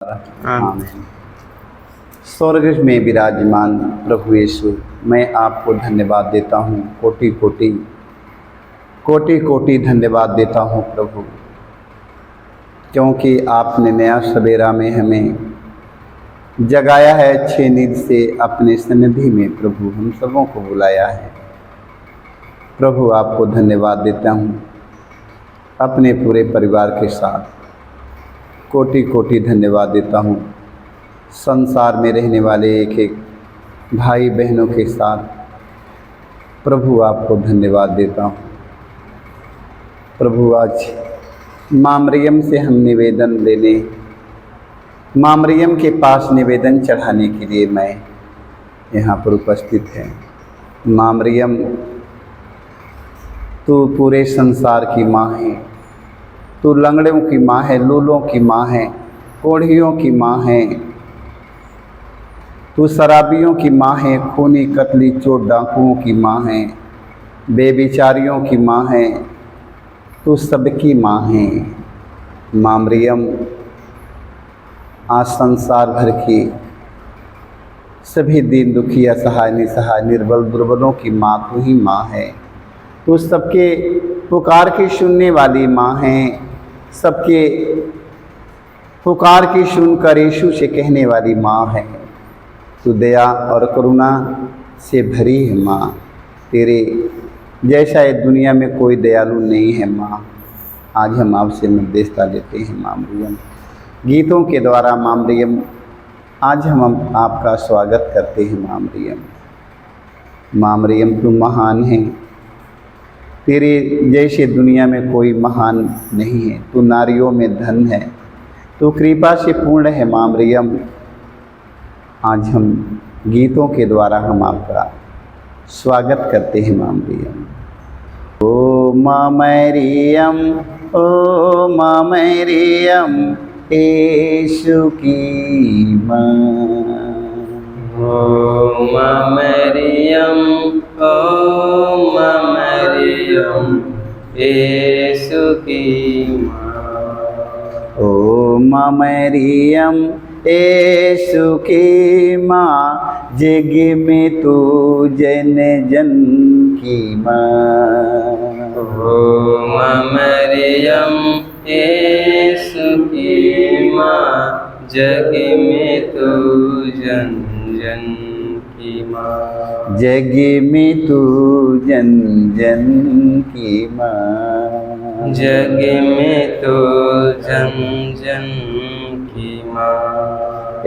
आमीन। स्वर्ग में विराजमान प्रभु यीशु, मैं आपको धन्यवाद देता हूँ, कोटि कोटि कोटि कोटि धन्यवाद देता हूँ प्रभु, क्योंकि आपने नया सवेरा में हमें जगाया है, अच्छे नींद से अपने सन्निधि में प्रभु हम सबों को बुलाया है। प्रभु आपको धन्यवाद देता हूँ, अपने पूरे परिवार के साथ कोटि कोटि धन्यवाद देता हूँ। संसार में रहने वाले एक एक भाई बहनों के साथ प्रभु आपको धन्यवाद देता हूँ। प्रभु आज माँ मरियम से हम निवेदन लेने, माँ मरियम के पास निवेदन चढ़ाने के लिए मैं यहाँ पर उपस्थित है। माँ मरियम, तू पूरे संसार की माँ है, तू लंगड़ों की माँ है, लूलों की माँ है, कोढ़ियों की माँ है, तू शराबियों की माँ है, खूनी कतली चोर डाकुओं की माँ है, बेबिचारियों की माँ है, तू सबकी माँ है। माँ मरियम, आज संसार भर की सभी दीन दुखी असहाय निसहाय निर्बल दुर्बलों की माँ तू ही माँ है। तू सबके पुकार की सुनने वाली माँ है, सबके पुकार की सुनकर यीशु से कहने वाली माँ है। तू दया और करुणा से भरी है माँ, तेरे जैसा इस दुनिया में कोई दयालु नहीं है माँ। आज हम आपसे निर्देशता लेते हैं माँ मरियम, गीतों के द्वारा माँ मरियम, आज हम आपका स्वागत करते हैं माँ मरियम। माँ मरियम, तू महान है, तेरे जैसे दुनिया में कोई महान नहीं है, तू नारियों में धन है, तू कृपा से पूर्ण है माँ मरियम। आज हम गीतों के द्वारा हम आपका स्वागत करते हैं माँ मरियम। ओ माँ मरियम, ओ माँ मरियम, यीशु की माँ। ओ माँ मरियम, ओ माँ मरियम, यीशु की माँ। ओ माँ मरियम, यीशु की माँ, जग में तू जन जन की माँ। ओ माँ मरियम, यीशु की माँ, जग में तू जन जन की माँ। जग में तू जन जन की माँ। जग में तू जन जन की माँ।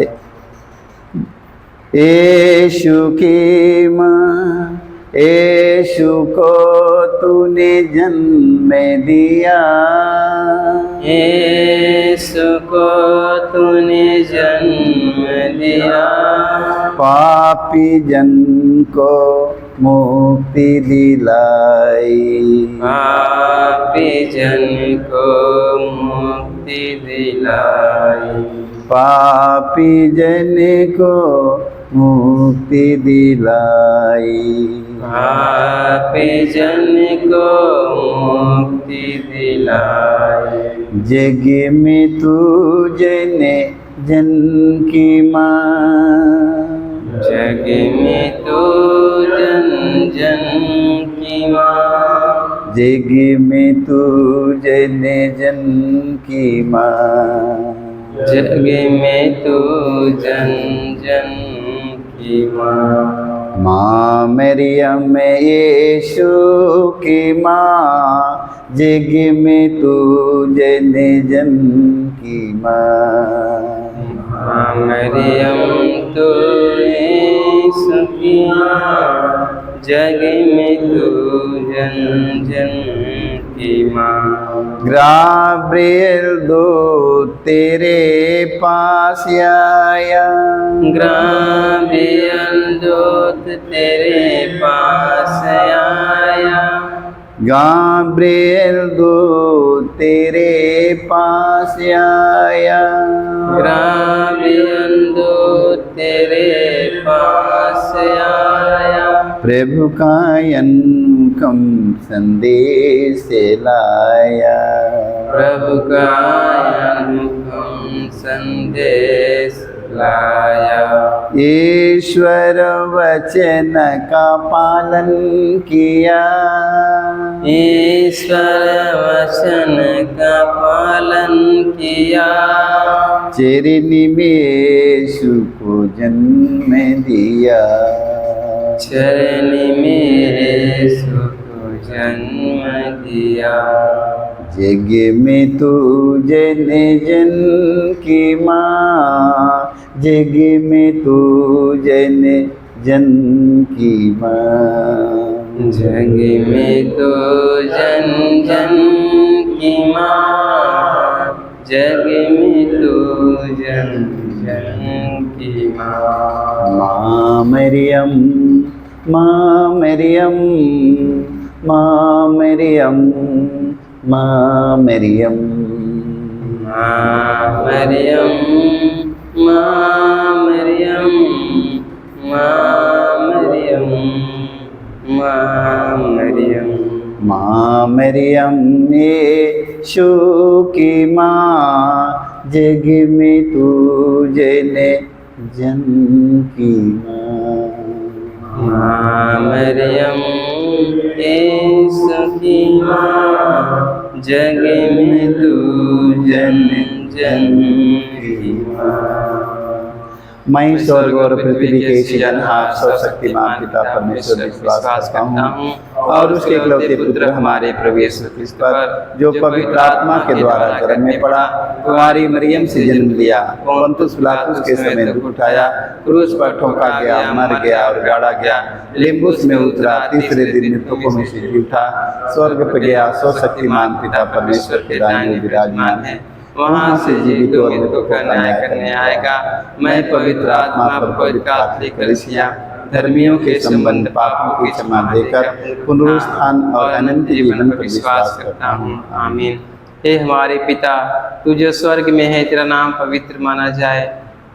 यीशु की माँ, यीशु को तूने जन्म दिया, यीशु को तूने जन्म दिया। पापी जन को मुक्ति दिलाई, पापी जन को मुक्ति दिलाई। पापी जन को मुक्ति दिलाई। पापी जन को मुक्ति दिलाई। जग में तू जन जन की माँ। जग में तू जन जन की माँ। जग में तू जन जन की माँ। जग में तू जन जन की माँ। माँ मरियम, यीशु की माँ, जग में तू जन जन की माँ। माँ मरियम, तू यीशु की माँ, जग में तू जन जन की माँ। गाब्रिएल दूत तेरे पास आया, गाब्रिएल दूत तेरे पास आया। गाब्रिएल दूत तेरे पास आया। गाब्रिएल दूत तेरे पास आया। प्रभु का अनुपम संदेश लाया। प्रभु का अनुपम संदेश लाया। ईश्वर वचन का पालन किया, ईश्वर वचन का पालन किया। चरनी में यीशु को जन्म दिया, चरण में यीशु को जन्म दिया। जग में तू जन जन की माँ, जग में तू जन जन की माँ, जग में तो जन जन की माँ, जग में तो जन जन की माँ। माँ मरियम, माँ मरियम, माँ मरियम, माँ मरियम, माँ मरियम, माँ मरियम, माँ मरियम, माँ मरियम। माँ मरियम यीशु की माँ, जग में तू जन जन की माँ। माँ मरियम यीशु की माँ, जग में तू जन जन की माँ। मैं स्वर्ग और पृथ्वी के सृजनहार सर्वशक्तिमान पिता परमेश्वर विश्वास करता हूँ और उसके इकलौते पुत्र हमारे प्रभु यीशु क्रिस्त पर, जो पवित्र आत्मा के द्वारा गर्भ में पड़ा, कुंवारी मरियम से जन्म लिया, पोंतुस पिलातुस के समय दुख उठाया, क्रूस पर ठोका गया, मर गया और गाड़ा गया, लिम्बुस में उतरा, तीसरे दिन मृतकों में से जी उठा, स्वर्ग पर गया, सर्वशक्तिमान पिता परमेश्वर के दाहिने विराजमान है, वहाँ से जीवितों और मृतकों का न्याय करने आएगा। मैं पवित्र आत्मा पर पवित्र कैथोलिक कलीसिया, धर्मियों के संबंध, पापों की क्षमा देकर पुनरुत्थान और अनंत जीवन पर विश्वास करता हूँ। आमीन। हे हमारे पिता, तू जो स्वर्ग में है, तेरा नाम पवित्र माना जाए,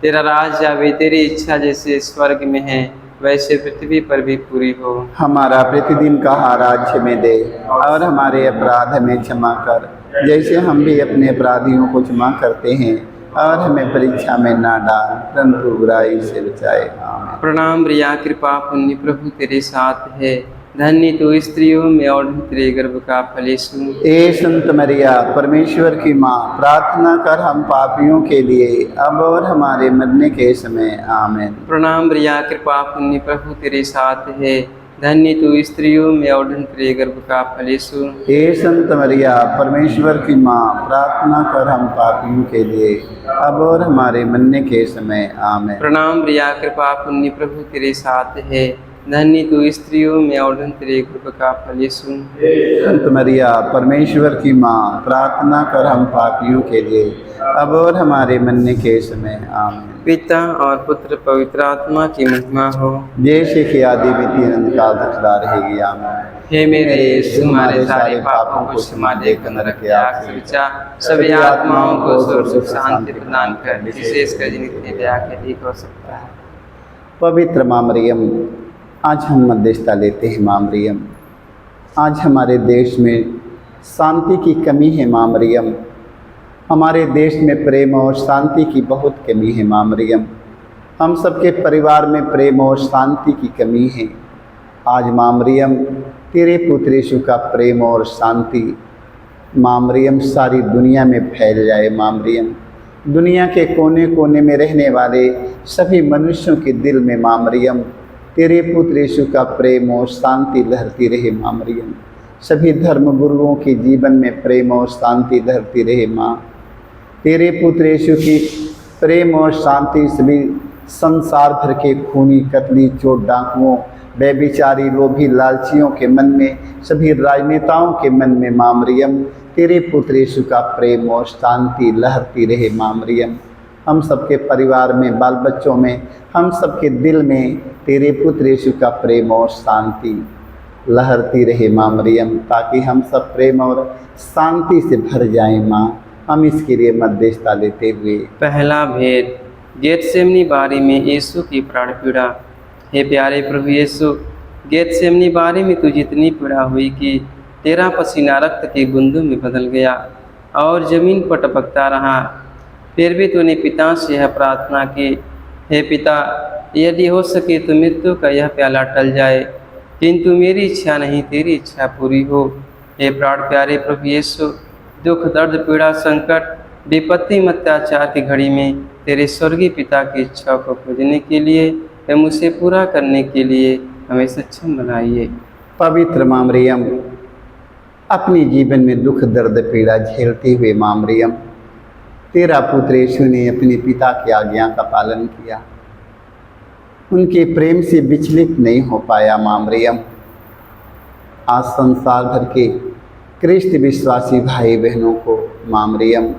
तेरा राज आवे, तेरी इच्छा जैसे स्वर्ग में है वैसे पृथ्वी पर भी पूरी हो। हमारा प्रतिदिन का आहार आज हमें दे और हमारे अपराध हमें क्षमा कर, जैसे हम भी अपने अपराधियों को क्षमा करते हैं, और हमें परीक्षा में ना डाल परंतु बुराई से बचाए। आमीन। प्रणाम रिया, कृपा पुण्य प्रभु तेरे साथ है, धन्य तू स्त्रियों में और तेरे गर्भ का फल यीशु। ए संत मरिया, परमेश्वर की माँ, प्रार्थना कर हम पापियों के लिए अब और हमारे मरने के समय। आमीन। प्रणाम रिया, कृपा पुण्य प्रभु तेरे साथ है, धन्य तू स्त्रियों में और तेरे गर्भ का फल यीशु। ए संत मरिया, परमेश्वर की माँ, प्रार्थना कर हम पापियों के लिए अब और हमारे मरने के समय। आमीन। प्रणाम रिया, कृपा पुण्य प्रभु तेरे साथ है, धन्य तू स्त्रियों में और तेरे गर्भ का फल यीशु। संत मरिया, परमेश्वर की माँ, प्रार्थना कर हम पापियों के लिए अब और हमारे मरने के समय। आमीन। पिता और पुत्र पवित्र आत्मा की महिमा हो, जैसे कि आदि में तीन अनंत काल तक सदा रहेगी। आमीन। हे मेरे यीशु, हमारे सारे पापों को क्षमा देकर नरक की आग से बचा, सभी आत्माओं को स्वर्ग सुख शांति प्रदान कर, विशेषकर जिनकी दया के ठीक हो सकता है। पवित्र माँ मरियम, आज हम मध्यस्थता लेते हैं। माँ मरियम, आज हमारे देश में शांति की कमी है। माँ मरियम, हमारे देश में प्रेम और शांति की बहुत कमी है। माँ मरियम, हम सबके परिवार में प्रेम और शांति की कमी है। आज माँ मरियम, तेरे पुत्र यीशु का प्रेम और शांति माँ मरियम सारी दुनिया में फैल जाए। माँ मरियम, दुनिया के कोने कोने में रहने वाले सभी मनुष्यों के दिल में माँ मरियम, तेरे पुत्र यीशु का प्रेम और शांति लहरती रहे। माँ मरियम, सभी धर्म गुरुओं के जीवन में प्रेम और शांति लहरती रहे। माँ, तेरे पुत्र यीशु की प्रेम और शांति सभी संसार भर के खूनी, कतली, चोर, डाकुओं, बेविचारी, लोभी, लालचियों के मन में, सभी राजनेताओं के मन में माँ मरियम, तेरे पुत्र यीशु का प्रेम और शांति लहरती रहे। माँ मरियम, हम सबके परिवार में, बाल बच्चों में, हम सबके दिल में तेरे पुत्र यीशु का प्रेम और शांति लहरती रहे। माँ मरियम, ताकि हम सब प्रेम और शांति से भर जाएं। माँ, हम इसके लिए मध्यस्थता लेते हुए। पहला भेद, गेतसेमनी बारी में यीशु की प्राण पीड़ा। हे प्यारे प्रभु यीशु, गेतसेमनी बारी में तुझे इतनी पीड़ा हुई कि तेरा पसीना रक्त की बूंदों में बदल गया और जमीन पर टपकता रहा। फिर भी तूने पिता से यह प्रार्थना की, हे पिता, यदि हो सके तो मृत्यु का यह प्याला टल जाए, किंतु मेरी इच्छा नहीं तेरी इच्छा पूरी हो। हे प्राण प्यारे प्रभु यीशु, दुख दर्द पीड़ा संकट विपत्ति में अत्याचार की घड़ी में तेरे स्वर्गीय पिता की इच्छा को खोजने के लिए एवं उसे पूरा करने के लिए हमें सक्षम बनाइए। पवित्र माँ मरियम, अपने जीवन में दुख दर्द पीड़ा झेलते हुए माँ मरियम, तेरा पुत्र यीशु ने अपने पिता की आज्ञा का पालन किया, उनके प्रेम से विचलित नहीं हो पाया। माँ मरियम, आज संसार भर के कृष्ण विश्वासी भाई बहनों को माँ मरियम,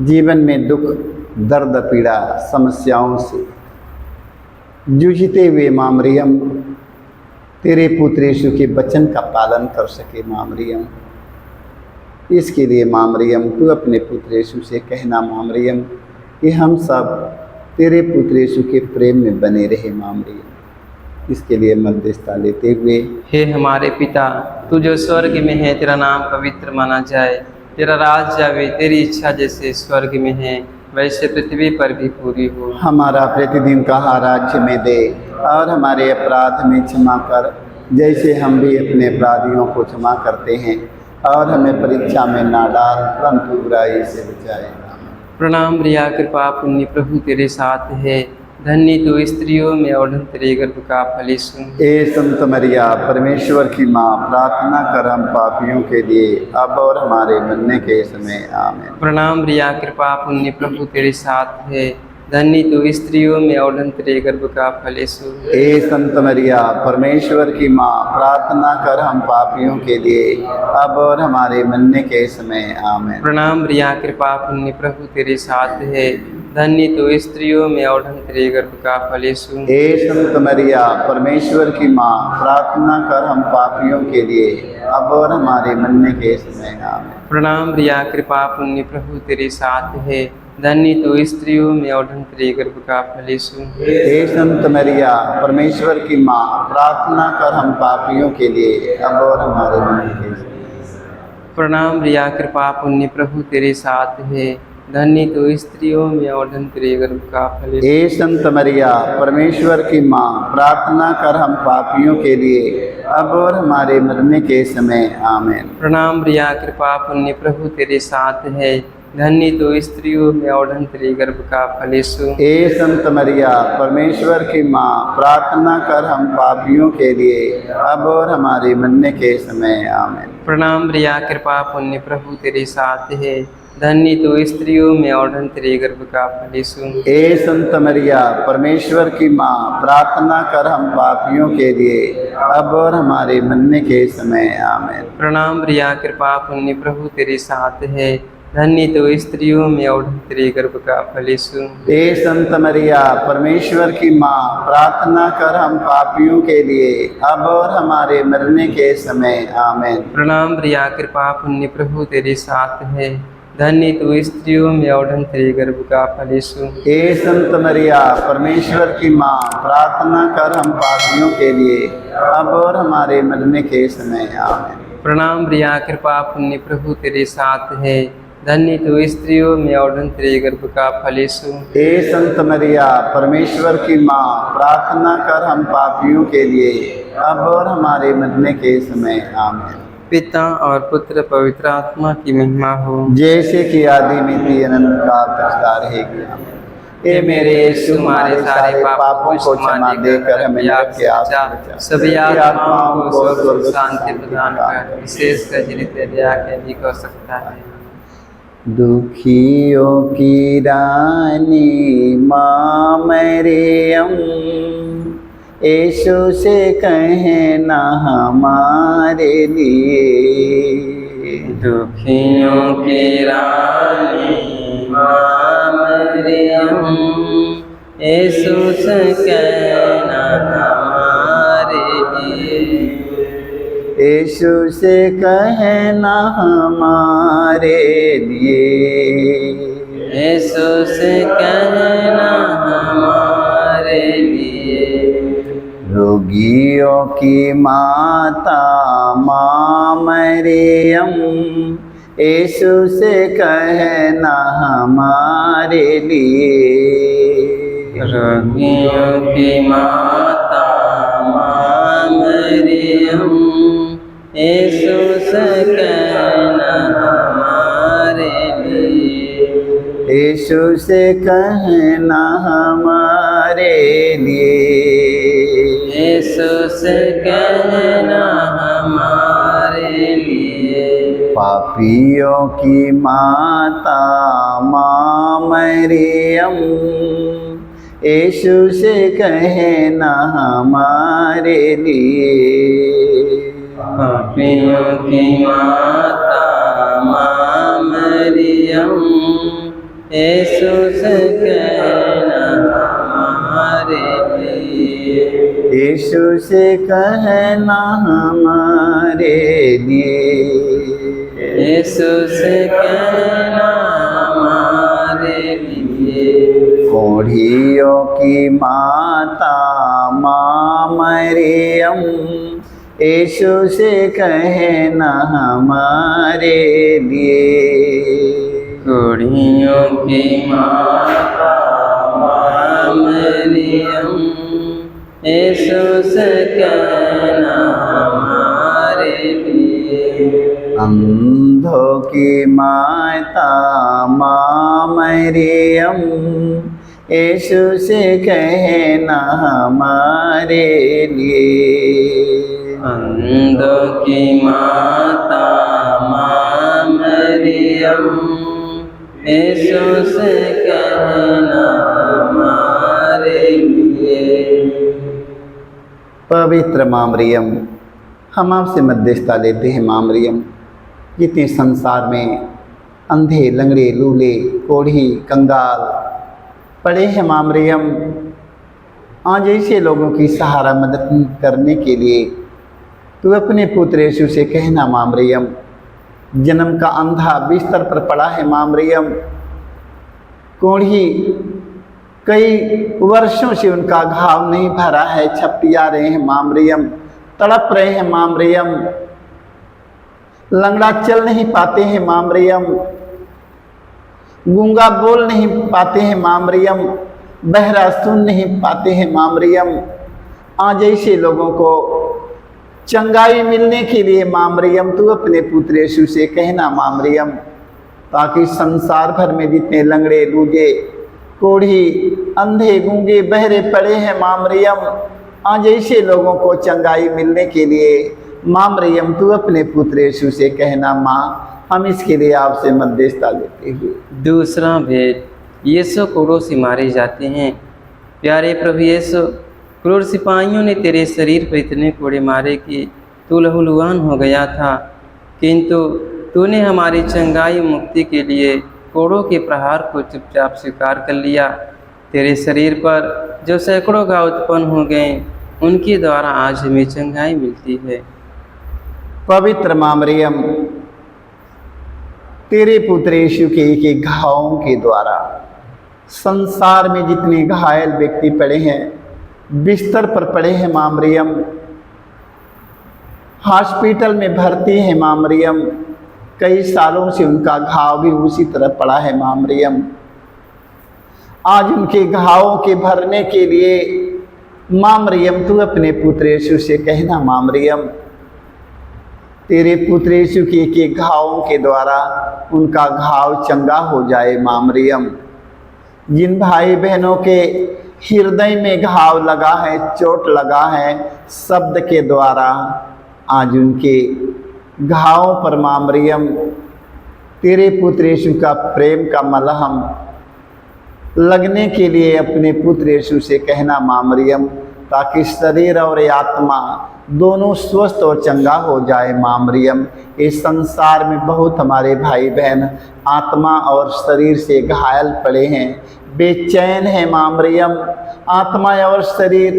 जीवन में दुख दर्द पीड़ा समस्याओं से जूझते हुए माँ मरियम, तेरे पुत्र यीशु के वचन का पालन कर सके। माँ मरियम, इसके लिए माँ मरियम, तू अपने पुत्र यीशु से कहना माँ मरियम कि हम सब तेरे पुत्र यीशु के प्रेम में बने रहे। माँ मरियम, इसके लिए मध्यस्थता लेते हुए, हे हमारे पिता, तू जो स्वर्ग में है, तेरा नाम पवित्र माना जाए, तेरा राज आवे, तेरी इच्छा जैसे स्वर्ग में है वैसे पृथ्वी पर भी पूरी हो। हमारा प्रतिदिन का आहार आज हमें दे, और हमारे अपराध में क्षमा कर, जैसे हम भी अपने अपराधियों को क्षमा करते हैं, और हमें परीक्षा में ना डाल, परंतु बुराई से बचाए। प्रणाम प्रिया, कृपा पुण्य प्रभु तेरे साथ है, धन्य तू स्त्रियों में और धन्य तेरे गर्भ का फल यीशु। ए संत मरिया, परमेश्वर की माँ, प्रार्थना कर हम पापियों के लिए, अब और हमारे मरने के समय। आमीन। प्रणाम प्रिया, कृपा पुण्य प्रभु तेरे साथ है, धन्य तू स्त्रियों में और धन्य तेरे गर्भ का फल यीशु। ए संत मरिया, परमेश्वर की माँ, प्रार्थना कर हम पापियों के लिए, अब और हमारे मरने के समय। आमीन। प्रणाम प्रिया, कृपा पुण्य प्रभु तेरे साथ है, धन्य तू स्त्रियों में और धन्य तेरे गर्भ का फल यीशु। ए संत मरिया, परमेश्वर की माँ, प्रार्थना कर हम पापियों के लिए, अब और हमारे मरने के समय। आमीन। प्रणाम प्रिया, कृपा पुण्य प्रभु तेरे साथ है, धन्य तू स्त्रियों में और धन्य तेरे गर्भ का फल यीशु। हे संत मरिया, परमेश्वर की माँ, प्रार्थना कर हम पापियों के लिए, अब और हमारे मरने के समय। प्रणाम प्रिया, कृपा पुण्य प्रभु तेरे साथ है, धन्य तू स्त्रियों में और धन्य तेरे गर्भ का फल यीशु। हे संत मरिया, परमेश्वर की माँ, प्रार्थना कर हम पापियों के लिए, अब और हमारे मरने के समय। आमीन। प्रणाम प्रिया, कृपा पुण्य प्रभु तेरे साथ है, धन्य तू स्त्रियों में और धन्य तेरे गर्भ का फल यीशु। हे संत मरिया, परमेश्वर की माँ, प्रार्थना कर हम पापियों के लिए, अब और हमारे मरने के समय। आमीन। प्रणाम प्रिया, कृपा पुण्य प्रभु तेरे साथ है, धन्य तू स्त्रियों में और धन्य तेरे गर्भ का फल यीशु। हे संत मरिया, परमेश्वर की माँ, प्रार्थना कर हम पापियों के लिए, अब और हमारे मरने के समय। आमीन। प्रणाम प्रिया, कृपा पुण्य प्रभु तेरे साथ है, धन्य तू स्त्रियों में और धन्य तेरे गर्भ का फल यीशु। हे संत मरिया, परमेश्वर की माँ, प्रार्थना कर हम पापियों के लिए, अब और हमारे मरने के समय। आमीन। प्रणाम प्रिया, कृपा पुण्य प्रभु तेरे साथ है, धन्य तू स्त्रियों में और धन्य तेरे गर्भ का फल यीशु। हे संत मरिया, परमेश्वर की माँ, प्रार्थना कर हम पापियों के लिए, अब और हमारे मरने के समय। आमीन। प्रणाम प्रिया, कृपा पुण्य प्रभु तेरे साथ है, धन्य तू स्त्रियों में और धन्य तेरे गर्भ का फल यीशु। हे संत मरिया, परमेश्वर की माँ, प्रार्थना कर हम पापियों के लिए, अब और हमारे मरने के समय। आमीन। पिता और पुत्र पवित्र आत्मा की महिमा हो, जैसे कि आदि में थी, अनंत काल तक सदा रहेगी। आमीन। हे मेरे यीशु, हमारे सारे पापों को क्षमा देकर हमें नरक के आग से बचा। सभी आत्माओं को स्वर्ग शांति प्रदान कर, विशेषकर जिन्हें दया की अधिक आवश्यकता है। दुखियों की रानी माँ मरियम, यीशु से कहना हमारे लिए। दुखियों की रानी माँ मरियम, यीशु से कहना हमारे लिए। यीशु से कहना हमारे लिए। यीशु से कहना हमारे लिए। रोगियों की माता माँ मरियम, यीशु से कहना हमारे लिए। रोगियों की माता माँ मरियम, यीशु से कहना हमारे लिए। यीशु से कहना हमारे लिए। यीशु से कहना हमारे लिए। पापियों की माता माँ मरियम, यीशु से कहना हमारे लिए। पापियों की माता माँ मरियम, यीशु से कहना हमारे लिए। यीशु से कहना हमारे लिए। यीशु से कहना हमारे लिए। कोढ़ियों की माता माँ मरियम, यीशु से कहना हमारे लिए। कोढ़ियों की माता माँ मरियम, यीशु से कहना हमारे लिए। अंधों की माता माँ मरियम, यीशु से कहना हमारे लिए। अंधों की माता माँ मरियम, यीशु से कहना हमारे लिए। पवित्र माँ मरियम, हम आपसे मध्यस्थता लेते हैं माँ मरियम। जितने संसार में अंधे लंगड़े लूले कोढ़ी कंगाल पड़े हैं माँ मरियम, आज ऐसे लोगों की सहारा मदद करने के लिए तू अपने पुत्र यीशु से कहना माँ मरियम। जन्म का अंधा बिस्तर पर पड़ा है माँ मरियम, कोढ़ी कई वर्षों से उनका घाव नहीं भरा है, छपटिया रहे हैं माँ मरियम, तड़प रहे हैं माँ मरियम, लंगड़ा चल नहीं पाते हैं माँ मरियम, गूंगा बोल नहीं पाते हैं माँ मरियम, बहरा सुन नहीं पाते हैं माँ मरियम। आज ऐसे लोगों को चंगाई मिलने के लिए माँ मरियम तू अपने पुत्र यीशु से कहना माँ मरियम, ताकि संसार भर में जितने लंगड़े लूजे कोढ़ी अंधे गूंगे बहरे पड़े हैं माँ मरियम, आज ऐसे लोगों को चंगाई मिलने के लिए माँ मरियम तू अपने पुत्र यीशु से कहना माँ। हम इसके लिए आपसे मध्यस्थता लेते हुए। दूसरा भेद, यीशु क्रूर से मारे जाते हैं। प्यारे प्रभु यीशु, क्रूर सिपाहियों ने तेरे शरीर पर इतने कोड़े मारे कि तू लहूलुहान हो गया था, किंतु तूने हमारी चंगाई मुक्ति के लिए कोड़ों के प्रहार को चुपचाप स्वीकार कर लिया। तेरे शरीर पर जो सैकड़ों घाव उत्पन्न हो गए, उनके द्वारा आज हमें चंगाई मिलती है। पवित्र माँ मरियम, तेरे पुत्र यीशु के एक एक घावों के द्वारा संसार में जितने घायल व्यक्ति पड़े हैं, बिस्तर पर पड़े हैं माँ मरियम, हॉस्पिटल में भर्ती है माँ मरियम, कई सालों से उनका घाव भी उसी तरह पड़ा है माँ मरियम, आज उनके घावों के भरने के लिए माँ मरियम तू अपने पुत्र यीशु से कहना माँ मरियम, तेरे पुत्र यीशु के एक एक घावों के द्वारा उनका घाव चंगा हो जाए माँ मरियम। जिन भाई बहनों के हृदय में घाव लगा है, चोट लगा है शब्द के द्वारा, आज उनके घावों पर माँ मरियम तेरे पुत्र यीशु का प्रेम का मलहम लगने के लिए अपने पुत्र यीशु से कहना माँ मरियम, ताकि शरीर और आत्मा दोनों स्वस्थ और चंगा हो जाए माँ मरियम। इस संसार में बहुत हमारे भाई बहन आत्मा और शरीर से घायल पड़े हैं, बेचैन है माँ मरियम, आत्मा और शरीर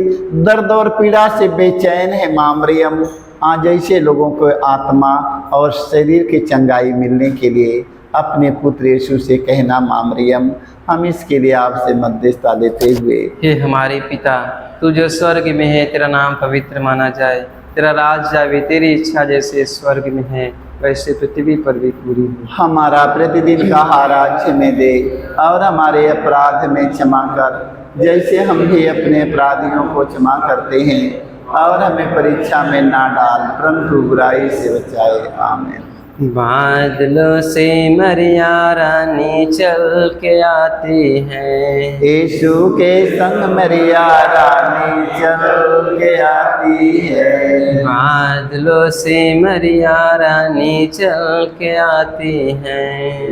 दर्द और पीड़ा से बेचैन है माँ मरियम। आज ऐसे लोगों को आत्मा और शरीर की चंगाई मिलने के लिए अपने पुत्र यीशु से कहना माँ मरियम। हम इसके लिए आपसे मध्यस्थता लेते हुए। हे हमारे पिता, तू जो स्वर्ग में है, तेरा नाम पवित्र माना जाए, तेरा राज जावे, तेरी इच्छा जैसे स्वर्ग में है वैसे पृथ्वी पर भी पूरी हो। हमारा प्रतिदिन का आहार आज हमें दे, और हमारे अपराध में क्षमा कर, जैसे हम भी अपने अपराधियों को क्षमा करते हैं, और हमें परीक्षा में ना डाल, परंतु बुराई से बचाए। आमीन। बादलों से मरिया रानी चल के आती है, यीशु के संग मरिया रानी चल के आती है। बादलों से मरिया रानी चल के आती है,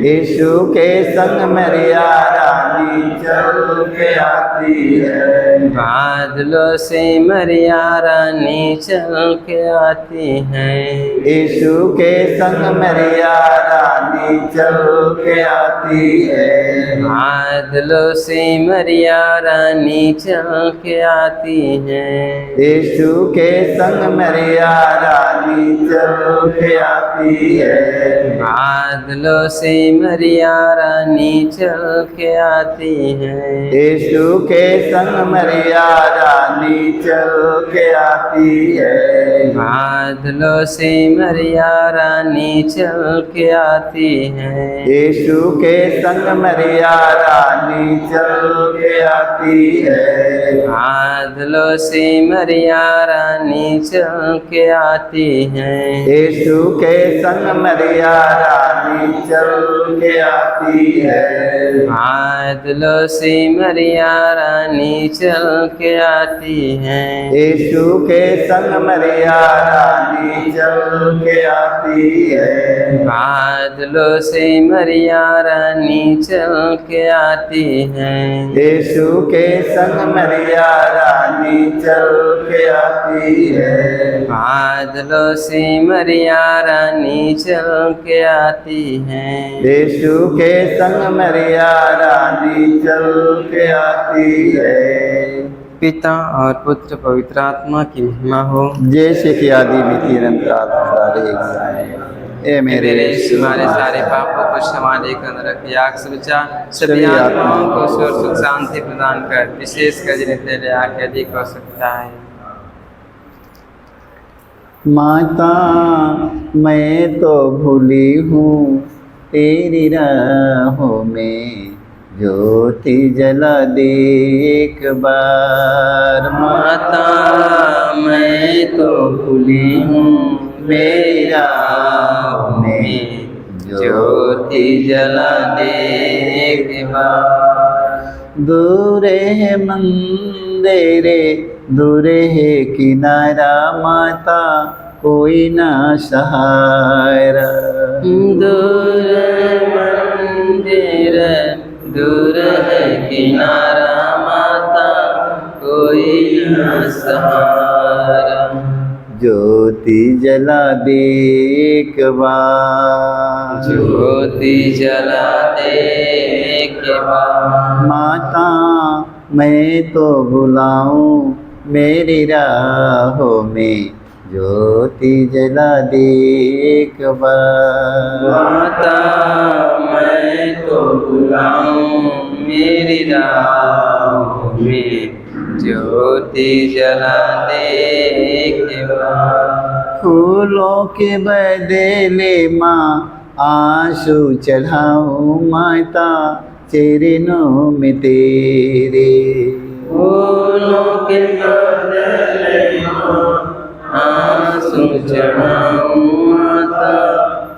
यीशु के संग मरिया रानी चल के आती है। बादलों से मरिया रानी चल के आती है, यीशु के संग मरिया रानी चल के आती है। बादलों से मरिया रानी चल के आती है, यीशु के संग मरिया रानी चल के आती है। बादलों से मरिया रानी चल के आती है, यीशु के संग मरिया रानी चल के आती है। बादलों से मरिया रानी चल के आती है, यीशु के संग मरिया रानी चल के आती है। बादलों से मरिया रानी चल के आती है, यीशु के संग मरिया रानी चल के आती है। बादलों से मरिया रानी चल के आती है, यीशु के संग मरिया रानी चल के आती है। बादलों से मरिया रानी चल के आती है, यीशु के संग मरिया रानी चल के आती है। बादलों से मरिया रानी चल के आती है, यीशु के संग मरिया रानी चल के आती है। पिता और पुत्र पवित्र आत्मा की महिमा हो, जैसे कि आदि में ए मेरे हमारे सारे पापों को क्षमा देकर नरक की आग से बचा, सभी आत्माओं को स्वर्ग सुख शांति प्रदान कर, विशेष कर जिन्हें तेरे आके अधिक हो सकता है। माता मैं तो भूली हूँ तेरी राहों में, ज्योति जला दे एक बार। माता मैं तो भूली हूँ मेरी राहों में, ज्योति जला दे एक बार। दूर है मंदिरे दूर है किनारा, माता कोई ना सहारा। दूर मंदिर दूर है किनारा, माता कोई न सहारा। ज्योति जला दे एक बार, ज्योति जला दे एक बार। माता मैं तो बुलाऊं मेरी राहों में, ज्योति जला दे एक बार। माता मैं तो बुलाऊं मेरी राहों में, ज्योति जला दे एक बार। फूलों के बदले माँ आंसू चढ़ाऊं, माता चरणों में तेरे। फूलों के बदले आंसू चढ़ाऊं, माता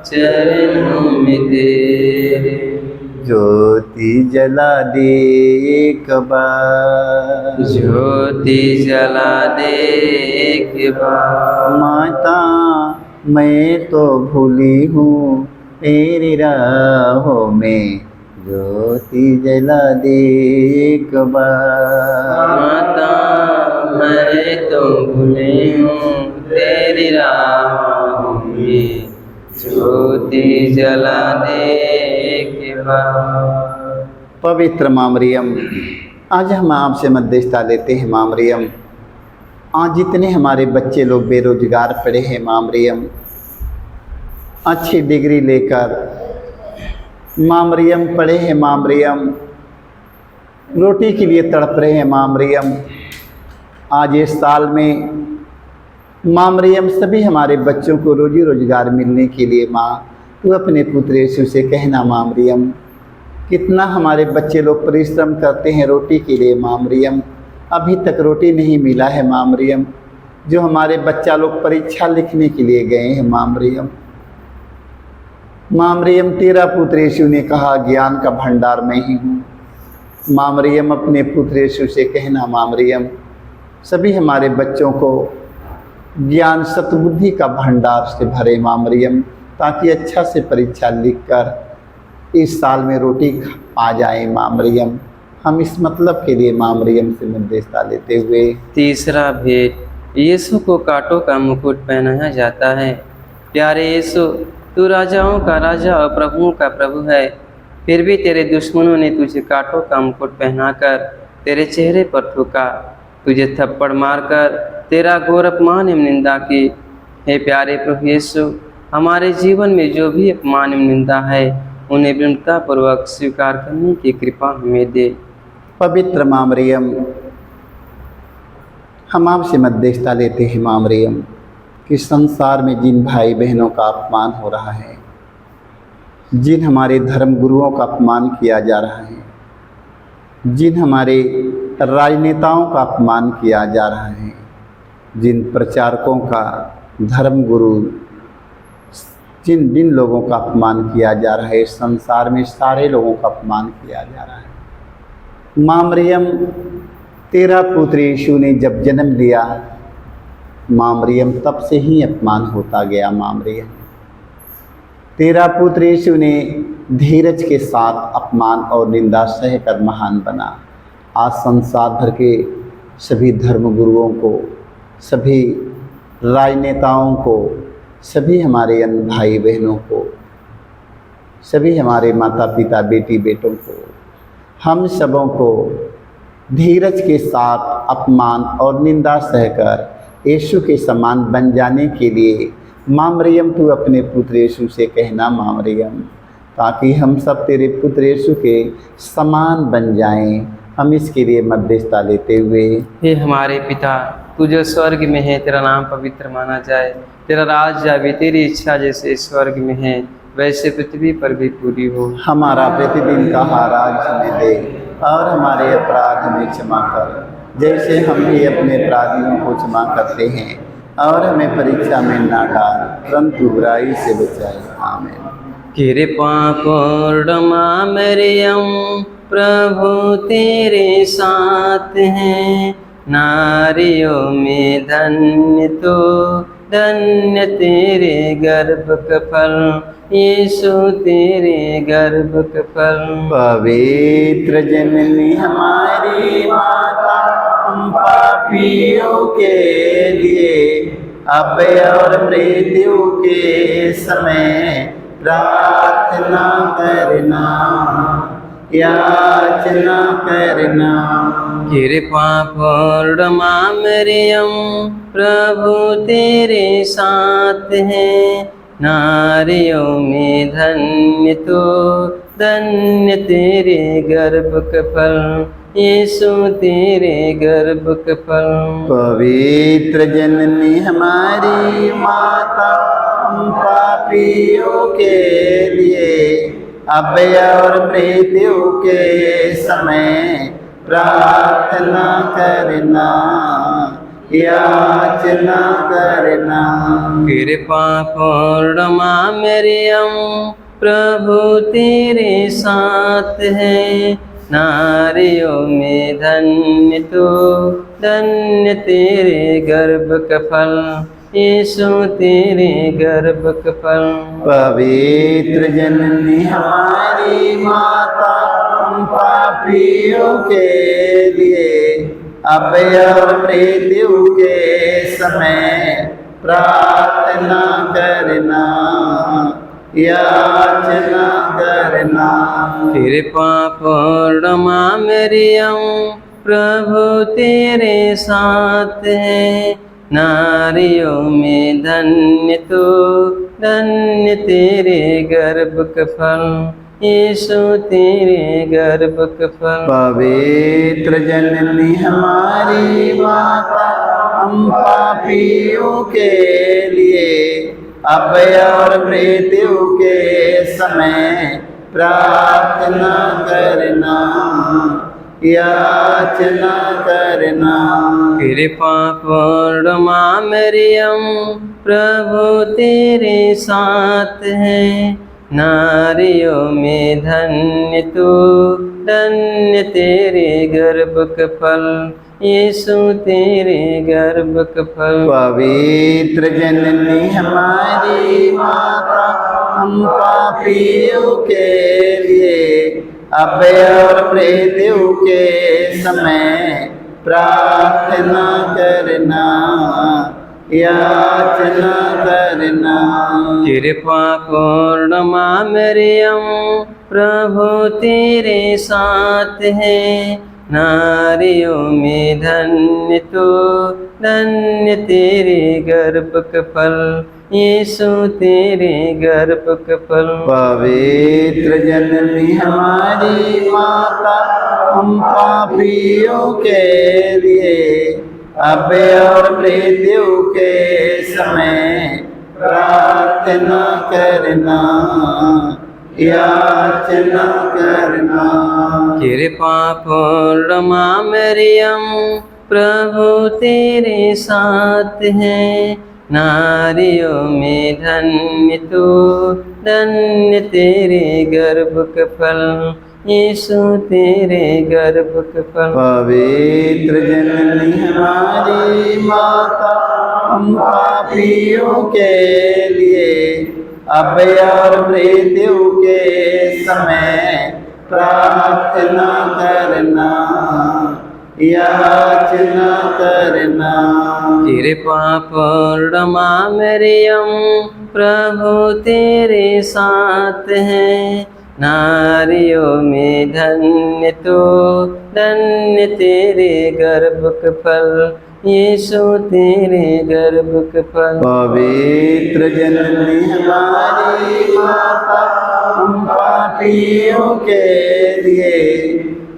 चरणों में तेरे। ज्योति जला दे एक बार, ज्योति जला दे एक बार। माता मैं तो भूली हूँ तेरी राहों में, ज्योति जला दे एक बार। माता मैं तो भूली हूँ तेरी राहों में, ज्योति जला दे एक बार। पवित्र माँ मरियम, आज हम आपसे मध्यस्थता लेते हैं माँ मरियम। आज जितने हमारे बच्चे लोग बेरोजगार पड़े हैं माँ मरियम, अच्छी डिग्री लेकर माँ मरियम पढ़े हैं माँ मरियम, रोटी के लिए तड़प रहे हैं माँ मरियम। आज इस साल में माँ मरियम, सभी हमारे बच्चों को रोजी रोजगार मिलने के लिए माँ तू अपने पुत्र यीशु से कहना माँ मरियम, कितना हमारे बच्चे लोग परिश्रम करते हैं रोटी के लिए माँ मरियम, अभी तक रोटी नहीं मिला है माँ मरियम। जो हमारे बच्चा लोग परीक्षा लिखने के लिए गए हैं माँ मरियम, माँ मरियम तेरा पुत्र यीशु ने कहा ज्ञान का भंडार मैं ही हूँ। माँ मरियम अपने पुत्र यीशु से कहना माँ मरियम, सभी हमारे बच्चों को ज्ञान सतबुद्धि का भंडार से भरे माँ मरियम, ताकि अच्छा से परीक्षा लिखकर इस साल में रोटी आ जाए माँ मरियम। हम इस मतलब के लिए माँ मरियम से मध्यस्थता लेते हुए तीसरा भेद, यीशु को कांटों का मुकुट पहनाया जाता है। प्यारे यीशु, तू राजाओं का राजा और प्रभुओं का प्रभु है, फिर भी तेरे दुश्मनों ने तुझे कांटों का मुकुट पहनाकर तेरे चेहरे पर थूका, तुझे थप्पड़ मारकर तेरा घोर अपमान एवं निंदा की। हे प्यारे प्रभु यीशु, हमारे जीवन में जो भी अपमान एवं निंदा है उन्हें विनम्रतापूर्वक स्वीकार करने की कृपा हमें दे। पवित्र माँ मरियम, हम आपसे मध्यस्थता लेते हैं माँ मरियम कि संसार में जिन भाई बहनों का अपमान हो रहा है, जिन हमारे धर्म गुरुओं का अपमान किया जा रहा है, जिन हमारे राजनेताओं का अपमान किया जा रहा है, जिन प्रचारकों का, धर्म गुरु, जिन लोगों का अपमान किया जा रहा है, संसार में सारे लोगों का अपमान किया जा रहा है। माँ मरियम, तेरा पुत्र यीशु ने जब जन्म लिया माँ मरियम, तब से ही अपमान होता गया माँ मरियम। तेरा पुत्र यीशु ने धीरज के साथ अपमान और निंदा सहकर महान बना। आज संसार भर के सभी धर्म गुरुओं को, सभी राजनेताओं को, सभी हमारे अन्य भाई बहनों को, सभी हमारे माता पिता बेटी बेटों को, हम सबों को धीरज के साथ अपमान और निंदा सहकर यीशु के समान बन जाने के लिए माँ मरियम तू अपने पुत्र यीशु से कहना माँ मरियम, ताकि हम सब तेरे पुत्र यीशु के समान बन जाएं। हम इसके लिए मध्यस्थता लेते हुए, हे हमारे पिता, तू जो स्वर्ग में है, तेरा नाम पवित्र माना जाए, तेरा राज आवे, तेरी इच्छा जैसे स्वर्ग में है वैसे पृथ्वी पर भी पूरी हो। हमारा प्रतिदिन का आहार हमें दे और हमारे अपराध हमें क्षमा कर, जैसे हम भी अपने अपराधियों को क्षमा करते हैं, और हमें परीक्षा में ना डाल परंतु बुराई से बचाए। आमीन। कृपा पूर्ण माँ मरियम, प्रभु तेरे साथ हैं, नारियों में धन्य तो धन्य तेरे गर्भ का फल, यीशु तेरे गर्भ का फल। पवित्र जननी हमारी माता, हम पापियों के लिए अब और मृत्यु के समय प्रार्थना करना, याचना करना। कृपा पूर्ण माँ मरियम, प्रभु तेरे साथ हैं, नारियों में धन्य तो धन्य तेरे गर्भ का फल, यीशु तेरे गर्भ का फल। पवित्र जननी हमारी माता, हम पापियों के लिए अब और मृत्यु के समय प्रार्थना करना, याचना करना। कृपा पूर्ण माँ मरियम, प्रभु तेरे साथ हैं, नारियों में धन्य तो धन्य तेरे गर्भ का फल, यीशु तेरे गर्भ का फल। पवित्र जननी हमारी माता, हम पापियों के लिए अब और मृत्यु के समय प्रार्थना करना, याचना करना। कृपा पूर्ण माँ मरियम, प्रभु तेरे साथ हैं, नारियों में धन्य तो धन्य तेरे गर्भ का फल, यीशु तेरे गर्भ का फल। पवित्र जननी हमारी माता, हम पापियों के लिए अब और मृत्यु के समय प्रार्थना करना याचना करना। कृपा पूर्ण माँ मरियम प्रभु तेरे साथ है, नारियों में धन्य तू, धन्य तेरे गर्भ का फल, यीशु तेरे गर्भ का फल। पवित्र जननी हमारी माता, हम पापियों के लिए अब और मृत्यु के समय प्रार्थना करना याचना करना। कृपा पूर्ण माँ मरियम प्रभु तेरे साथ है, नारियों में धन्य तू, धन्य तेरे गर्भ का फल, यीशु तेरे गर्भ का फल। पवित्र जननी हमारी माता, हम पापियों के लिए अब और मृत्यु के समय प्रार्थना करना याचना करना। कृपा पूर्ण माँ मरियम प्रभु तेरे साथ है, नारियों में धन्य तू, धन्य तेरे गर्भ का फल, यीशु तेरे गर्भ का फल। पवित्र जननी हमारी माता, हम पापियों के लिए अब और मृत्यु के समय प्रार्थना करना याचना करना। कृपा पूर्ण माँ मरियम प्रभु तेरे साथ है, नारियों में धन्य तू, धन्य तेरे गर्भ का फल, यीशु तेरे गर्भ का फल। पवित्र जननी हमारी माता, हम पापियों के लिए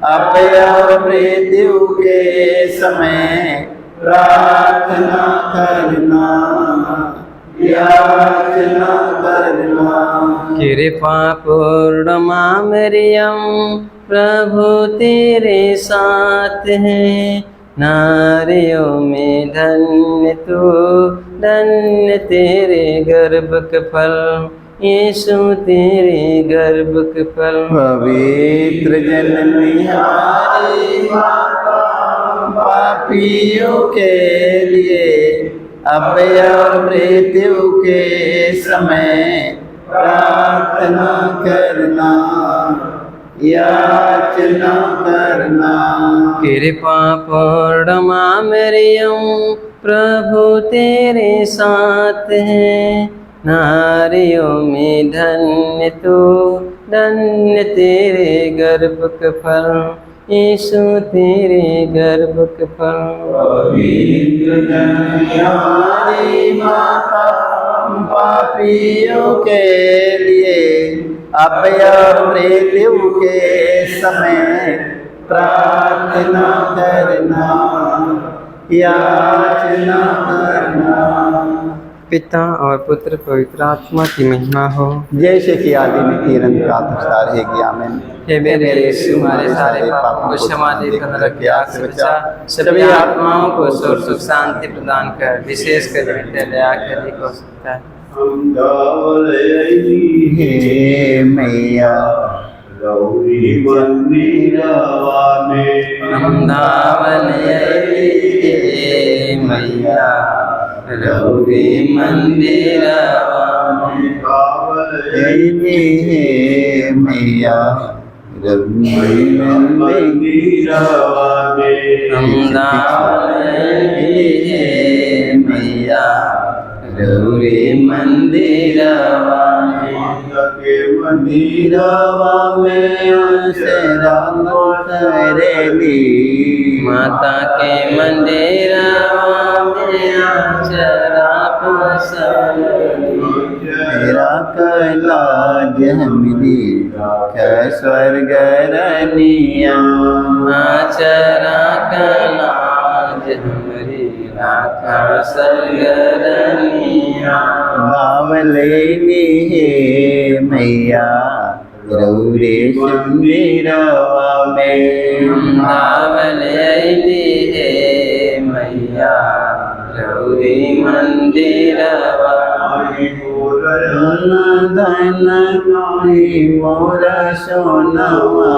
अब और मृत्यु के समय प्रार्थना करना याचना करना। कृपा पूर्ण माँ मरियम प्रभु तेरे साथ है, नारियों में धन्य तू, धन्य तेरे गर्भ का फल, यीशु तेरे गर्भ का फल। पवित्र जननी हमारी माता, पापियों के लिए अब और मृत्यु के समय प्रार्थना करना याचना करना। कृपा पूर्ण माँ मरियम प्रभु तेरे साथ है, नारियों में धन्य तू, धन्य तेरे गर्भ का फल, यीशु तेरे गर्भ का फल। पवित्र जननी हमारी माता, हम पापियों के लिए अब और मृत्यु के समय प्रार्थना करना याचना करना। पिता और पुत्र पवित्र आत्मा की महिमा हो, जैसे कि आदि में किरण का प्रसार है कि आमीन। हे मेरे यीशु हमारे सारे पापों को क्षमा देकर नरक की आग से बचा, सभी आत्माओं को सुख सुख शांति प्रदान कर, विशेष कर दया कर एक हो सकता है। हे मैया गौरी मंदिरवा में वृंदावन हे मैया गौरी मंदिरवा में, हे मैया रवि मंदिरवा में वृंदावन हे मैया गौरी मंदिरवा में, के मंदिरवा में माता के मंदिरवा में आचरा पसरली, मेरा कैलाज मिली स्वर्ग रनिया। आचरा कलाज हमरी राख सरगरनिया बावलेली हे मैया रौरे मंदिरवा में बावलेली हे मैया रौरी मंदिरवा धन नाई मोर सोनवा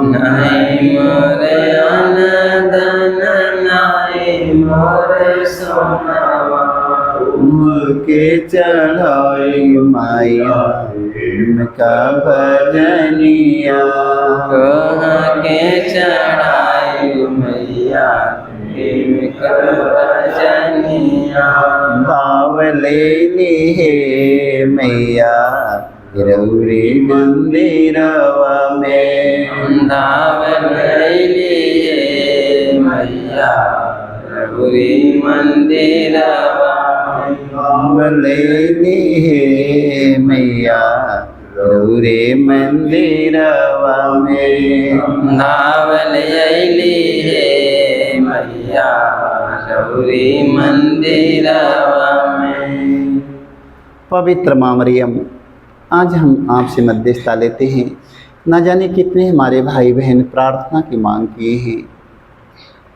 नाई मोरे अनदन नाई मोरे सोनवा के चढ़ाई माया का भजनिया कह के चढ़ाई मैया भजनिया बावलेली हे मैया रौरे मंदिरवा में दावलेली हे मैया रौरी मंदिरवा बावलेली हे मैया रौरे मंदिरवा में दावलेली हे मैया रौरी मंदिरवा में। पवित्र माँ मरियम, आज हम आपसे मध्यस्थता लेते हैं। न जाने कितने हमारे भाई बहन प्रार्थना की मांग किए हैं,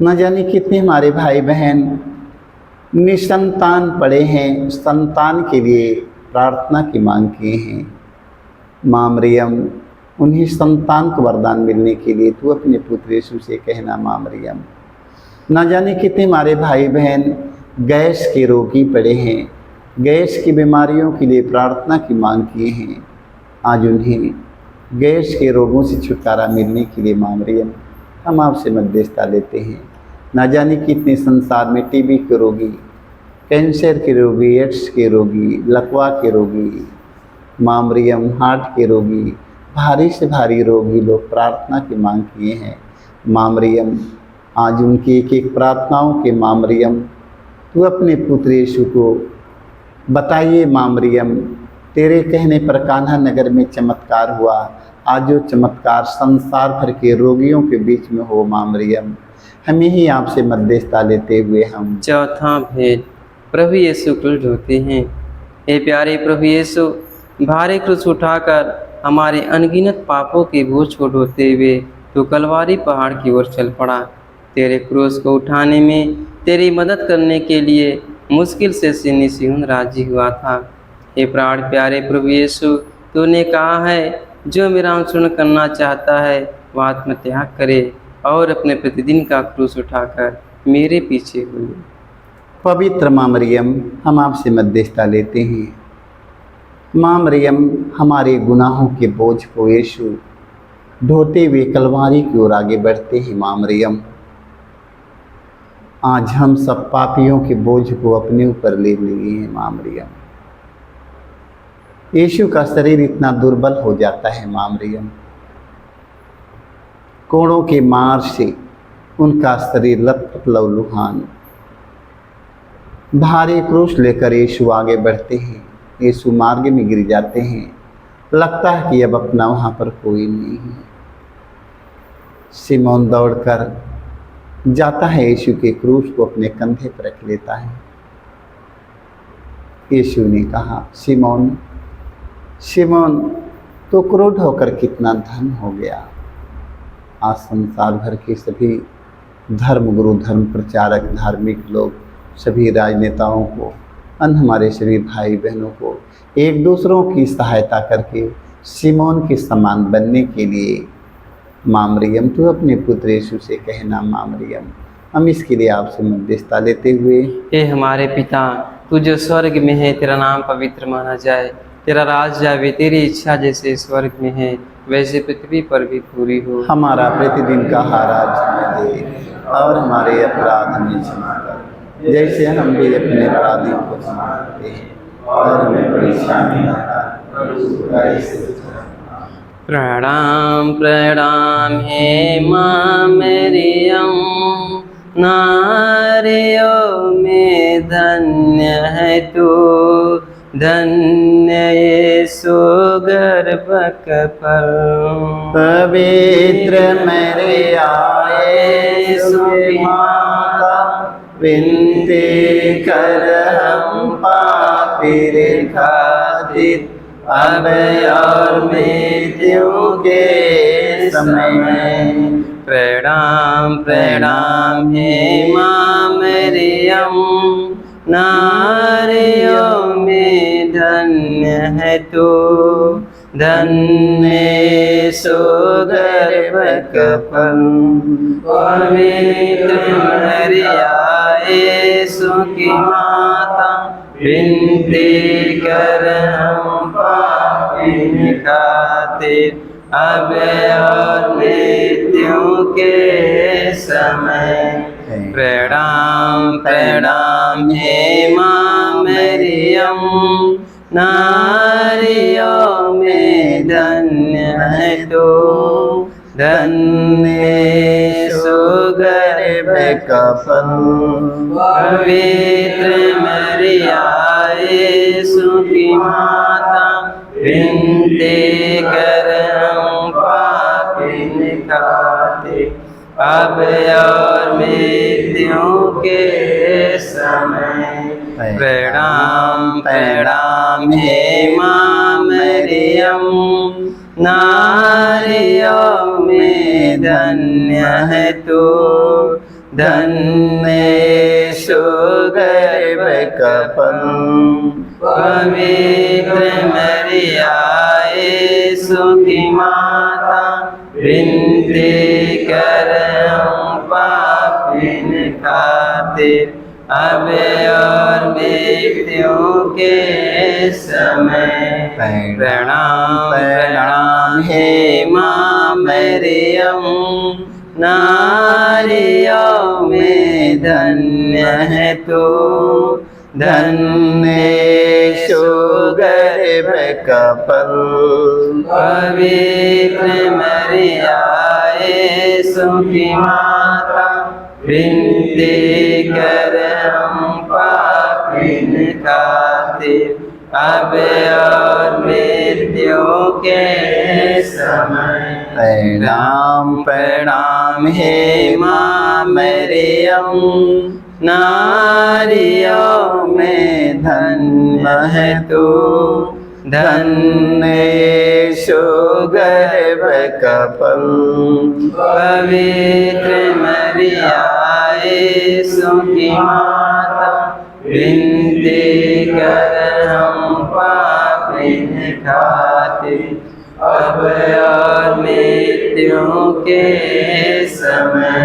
न जाने कितने हमारे भाई बहन निसंतान पड़े हैं, संतान के लिए प्रार्थना की मांग किए हैं। माँ मरियम, उन्हें संतान को वरदान मिलने के लिए तू अपने पुत्र यीशु से कहना। माँ मरियम, न जाने कितने हमारे भाई बहन गैस के रोगी पड़े हैं, गैस की बीमारियों के लिए प्रार्थना की मांग किए हैं। आज उन्हें गैस के रोगों से छुटकारा मिलने के लिए माँ मरियम, हम आपसे मध्यस्थता लेते हैं। न जाने कितने संसार में टीबी के रोगी, कैंसर के रोगी, एड्स के रोगी, लकवा के रोगी, माँ मरियम हार्ट के रोगी, भारी से भारी रोगी लोग प्रार्थना की मांग किए हैं। माँ मरियम, आज उनकी एक एक प्रार्थनाओं के माँ मरियम तू अपने पुत्र यीशु को बताइए। माँ मरियम, तेरे कहने पर कान्हा नगर में चमत्कार हुआ, आज जो चमत्कार संसार भर के रोगियों के बीच में हो। माँ मरियम, हमें ही आपसे मध्यस्थता लेते हुए हम चौथा भेद, प्रभु यीशु क्रुश होते हैं। हे प्यारे प्रभु यीशु, भारी क्रूस उठाकर हमारे अनगिनत पापों के बोझ को ढोते हुए तो कलवारी पहाड़ की ओर चल पड़ा। तेरे क्रूस को उठाने में तेरी मदद करने के लिए मुश्किल से सिनी सिहुन राजी हुआ था। हे प्राण प्यारे प्रभु यीशु, तूने कहा है जो मेरा अनुसरण करना चाहता है वह आत्मत्याग करे और अपने प्रतिदिन का क्रूस उठाकर मेरे पीछे हो। पवित्र माँ मरियम, हम आपसे मध्यस्थता लेते हैं। माँ मरियम, हमारे गुनाहों के बोझ को यीशु ढोते हुए कलवारी की ओर आगे बढ़ते हैं। माँ मरियम, आज हम सब पापियों के बोझ को अपने ऊपर ले लिए हैं। माँ मरियम, यीशु का शरीर इतना दुर्बल हो जाता है। माँ मरियम, कोड़ों के मार से उनका शरीर लथपथ लहूलुहान। भारी क्रूस लेकर यीशु आगे बढ़ते हैं। यीशु मार्ग में गिर जाते हैं, लगता है कि अब अपना वहाँ पर कोई नहीं है। सिमोन दौड़कर जाता है, यीशु के क्रूस को अपने कंधे पर रख लेता है। यीशु ने कहा, सिमोन सिमोन, तो क्रोध होकर कितना धन हो गया। आज संसार भर के सभी धर्मगुरु, धर्म प्रचारक, धार्मिक लोग, सभी राजनेताओं को, हमारे सभी भाई बहनों को एक दूसरों की सहायता करके सिमोन के समान बनने के लिए माँ मरियम, तू अपने पुत्र यीशु से कहना। माँ मरियम, हम इसके लिए आपसे मध्यस्थता लेते हुए, हे हमारे पिता, तू जो स्वर्ग में है, तेरा नाम पवित्र माना जाए, तेरा राज आवे, तेरी इच्छा जैसे स्वर्ग में है वैसे पृथ्वी पर भी पूरी हो। हमारा प्रतिदिन का आहार हमें दे और हमारे अपराध हमें क्षमा कर, जैसे हम भी अपने अपराधियों को क्षमा करते हैं, और हमें परेशानी न कर। प्रणाम प्रणाम हे माँ मरियम, नारियों में धन्य है तू, धन्य यीशु गर्भक फल। पवित्र मरिया यीशु की माता, विनती कर हम पापी रे खातिर अब और मृत्यु के समय। प्रणाम प्रणाम हे माँ मरियम, नारियों में धन्य है तू, धन्य सुगर्भ का फल। पवित्र मरिया यीशु की माता, विनती कर हम पापी खातिर अब और मृत्यु के समय। प्रणाम प्रणाम हे माँ मरियम, नारियों में धन्य है तू, धन्य सुगर्भ का फल। पवित्र मरिया यीशु की माता, विनती कर हम पापी खातिर अब और मृत्यु के समय। प्रणाम प्रणाम हे माँ मरियम, नारियों में धन्य है तू, धन्य सुगर्भ का फल। पवित्र मरिया यीशु की माता, विनती कर हम पापी खातिर अब और मृत्यु के समय। प्रणाम प्रणाम हे माँ मरियम, नारियों में धन्य है तू, धन्य सुगर्भ का फल। पवित्र मरिया यीशु की माता, विनती कर हम पापी खातिर अब और मृत्यु के समय। प्रणाम प्रणाम हे माँ मरियम, नारियों में धन्य है तू, धन्य सुगर्भ का फल। पवित्र मरिया यीशु की माता, विनती कर हम पापी खातिर अब और मृत्यु के समय।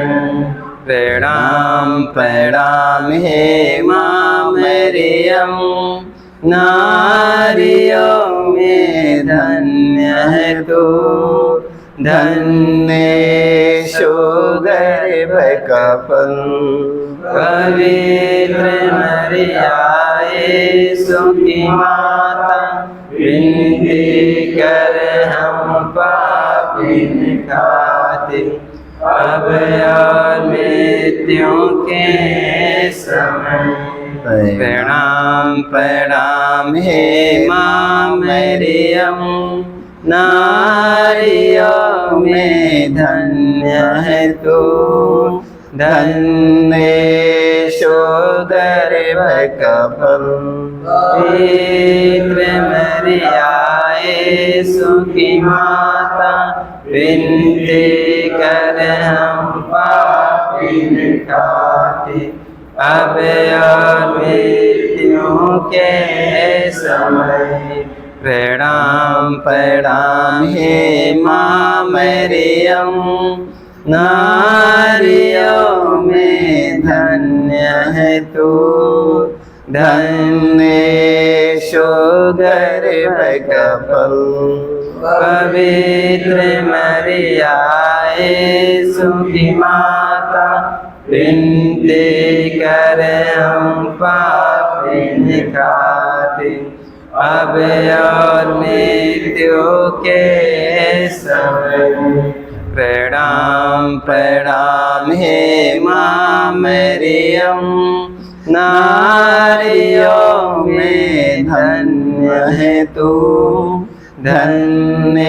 प्रणाम प्रणाम हे माँ मरियम, नारियों में धन्य है तू, धन्य सुगर्भ का फल। पवित्र मरिया यीशु की माता, विनती कर हम पापी खातिर अब और मृत्यु के समय। प्रणाम प्रणाम हे माँ मरियम, नारियों में धन्य है तू, धन्य सुगर्भ का फल। पवित्र मरिया यीशु की माता, विनती कर हम पापी खातिर अब और मृत्यु के समय। प्रणाम प्रणाम हे माँ मरियम, नारियों में धन्य है तू, धन्य सुगर्भ का फल। पवित्र मरिया यीशु की माता, विनती कर हम पापी खातिर अब और मृत्यु के समय। प्रणाम प्रणाम हे माँ मरियम, नारियों में धन्य है तू, धन्य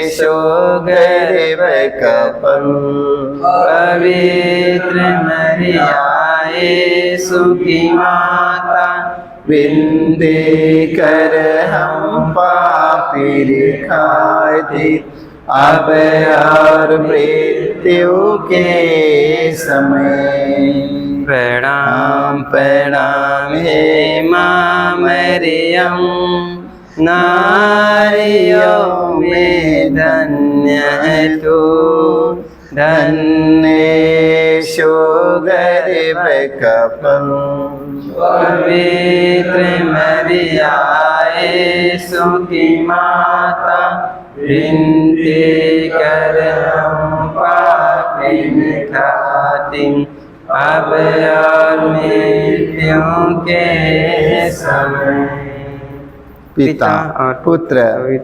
सुगर्भ का फल। पवित्र मरिया यीशु की माता विनती कर हम पापी दिखाई दे, अब और मृत्यु के समय। प्रणाम प्रणाम हे माँ मरियम, नारियों में धन्य है तू, धन्य गर्भ कपल। पवित्र मरिया यीशु की माता, विनती कर हम पापिन खातिर, अब और मृत्यु के समय। पिता और पुत्र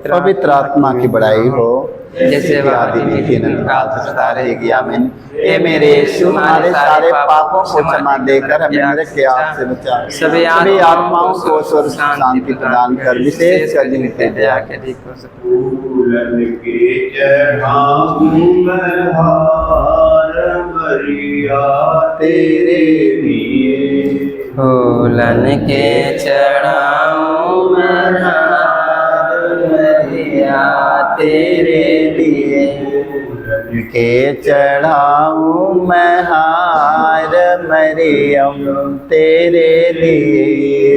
पवित्र आत्मा की बड़ाई हो, जैसे आदि में थी अनंत काल सदा रहेगी। आमीन। हे मेरे यीशु, हमारे सारे पापों को क्षमा देकर हमें नरक के आग से बचा, सभी आत्माओं को स्वर्ग शांति प्रदान कर, विशेष कर जिनके दया के अधिक हो सके। फूलन के चढ़ाऊं मैं हार मरिया तेरे लिए, फूलन के चढ़ाऊं मैं हार मरिया तेरे लिए, के चढ़ाऊं मैं हार मरियम तेरे लिए,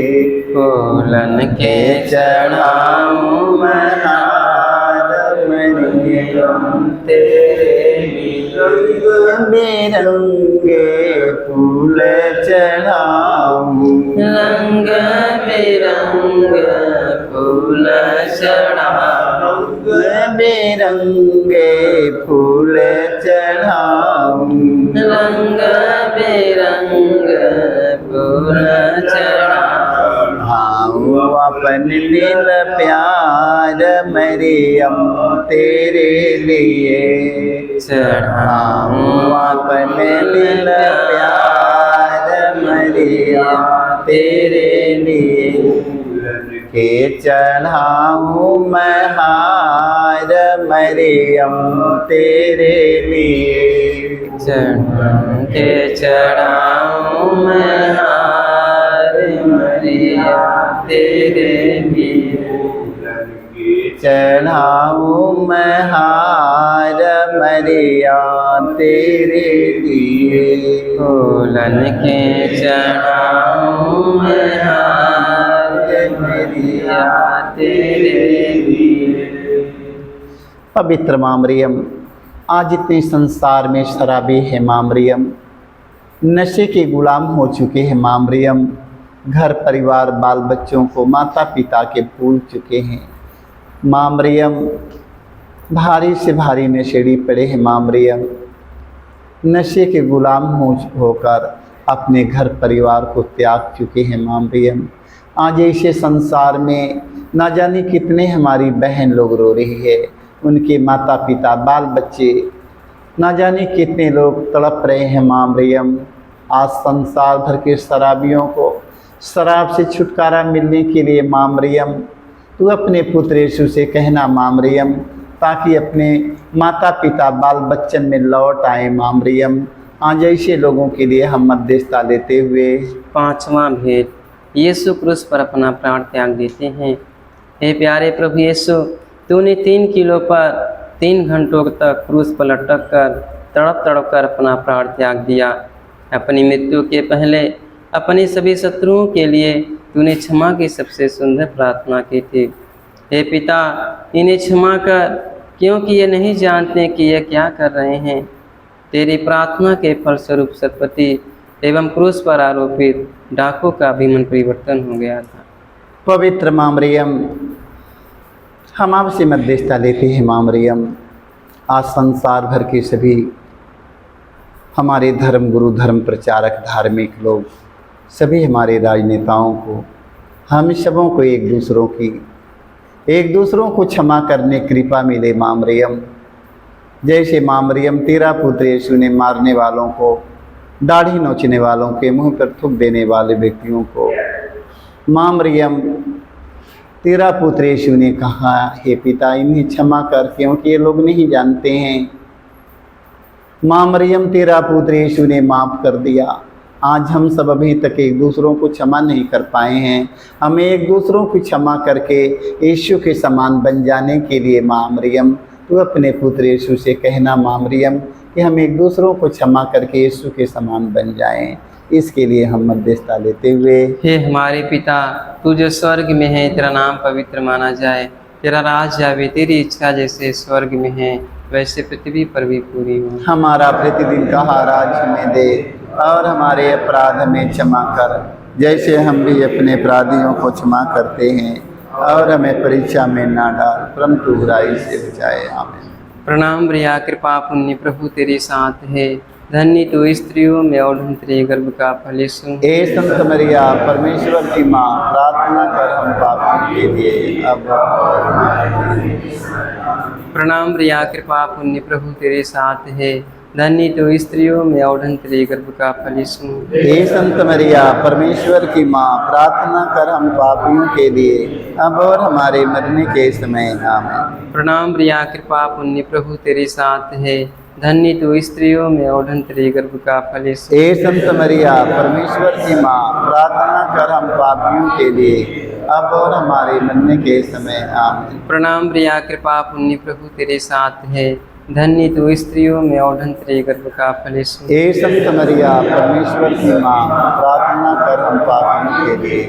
फूलन के चढ़ाऊं मैं हार मरियम तेरे लिए, रंग बिरंगे फूल चढ़ाऊं, रंग बिरंगे फूल चढ़ाऊं, बेरंगे फूल चढ़ाऊं, रंग बिरंगे फूल चढ़ाऊं। हाँ अपन दिल प्यार मरियम तेरे लिए, चढ़ाऊं अपन दिल प्यार मरियम तेरे लिए, के चढ़ाऊं मैं हार मरियम तेरे लिए, के चढ़ाऊं मैं हार मरिया तेरे लिए, चढ़ाऊं मैं हार मरिया तेरे लिए, फूलन के चढ़ाऊं मैं हार मरिया तेरे लिए। पवित्र माँ मरियम, आज इतने संसार में शराबी है माँ मरियम, नशे के गुलाम हो चुके हैं माँ मरियम, घर परिवार बाल बच्चों को माता पिता के भूल चुके हैं माँ मरियम, भारी से भारी नशेड़ी पड़े हैं माँ मरियम, नशे के गुलाम होकर अपने घर परिवार को त्याग चुके हैं माँ मरियम। आज ऐसे संसार में ना जाने कितने हमारी बहन लोग रो रही है, उनके माता पिता बाल बच्चे ना जाने कितने लोग तड़प रहे हैं माँ मरियम। आज संसार भर के शराबियों को शराब से छुटकारा मिलने के लिए माँ मरियम तू अपने पुत्र यीशु से कहना माँ मरियम, ताकि अपने माता पिता बाल बच्चन में लौट आए माँ मरियम। आज ऐसे लोगों के लिए हम मध्यस्थता लेते हुए पांचवा भेद, यीशु क्रूस पर अपना प्राण त्याग देते हैं। हे प्यारे प्रभु यीशु, तूने 3 किलो पर 3 घंटों तक क्रूस पर लटक कर तड़प तड़प कर अपना प्राण त्याग दिया। अपनी मृत्यु के पहले अपने सभी शत्रुओं के लिए तूने क्षमा की सबसे सुंदर प्रार्थना की थी। हे पिता, इन्हें क्षमा कर, क्योंकि ये नहीं जानते कि ये क्या कर रहे हैं। तेरी प्रार्थना के फलस्वरूप सतपति एवं क्रूस पर आरोपित डाकू का भी मन परिवर्तन हो गया था। पवित्र माँ मरियम, हम आपसे मध्यस्थता लेते हैं माँ मरियम। आज संसार भर के सभी हमारे धर्म गुरु, धर्म प्रचारक, धार्मिक लोग, सभी हमारे राजनेताओं को, हम सबों को एक दूसरों को क्षमा करने कृपा मिले माँ मरियम। जैसे माँ मरियम तेरा पुत्र यीशु ने मारने वालों को, दाढ़ी नोचने वालों के मुंह पर थूक देने वाले व्यक्तियों को, माँ मरियम तेरा पुत्र यीशु ने कहा, हे पिता इन्हें क्षमा कर, क्योंकि ये लोग नहीं जानते हैं। माँ मरियम तेरा पुत्र यीशु ने माफ़ कर दिया। आज हम सब अभी तक एक दूसरों को क्षमा नहीं कर पाए हैं। हमें एक दूसरों की क्षमा करके यीशु के समान बन जाने के लिए माँ मरियम, तू अपने पुत्र यीशु से कहना माँ मरियम कि हम एक दूसरों को क्षमा करके यीशु के समान बन जाएं। इसके लिए हम मध्यस्थता लेते हुए, हे हमारे पिता, तू जो स्वर्ग में है, तेरा नाम पवित्र माना जाए, तेरा राज आवे, तेरी इच्छा जैसे स्वर्ग में है वैसे पृथ्वी पर भी पूरी हो। हमारा प्रतिदिन का आहार आज हमें दे और हमारे अपराध हमें क्षमा कर, जैसे हम भी अपने अपराधियों को क्षमा करते हैं, और हमें परीक्षा में ना डाल परंतु बुराई से बचाए। आमीन। प्रणाम प्रिया, कृपा पुण्य प्रभु तेरे साथ है, धन्य तू स्त्रियों में और धन्य तेरे गर्भ का फल यीशु। हे संत मरिया, परमेश्वर की माँ, प्रार्थना कर हम पापियों के लिए अब। प्रणाम प्रिया, कृपा पुण्य प्रभु तेरे साथ है, धन्य तू स्त्रियों में और धन्य तेरे गर्भ का फल यीशु। हे संत मरिया, परमेश्वर की माँ, प्रार्थना कर हम पापियों के लिए अब और हमारे मरने के समय। आमीन। प्रणाम प्रिया, कृपा पुण्य प्रभु तेरे साथ है, धन्य तू स्त्रियों में और धन्य तेरे गर्भ का फल यीशु। हे संत मरिया, परमेश्वर की माँ, प्रार्थना कर हम पापियों के लिए अब और हमारे मरने के समय। आमीन। प्रणाम प्रिया, कृपा पुण्य प्रभु तेरे साथ है, धन्य तू स्त्रियों में और धन्य तेरे गर्भ का फल यीशु। हे संत मरिया, परमेश्वर की माँ, प्रार्थना कर हम पापियों के लिए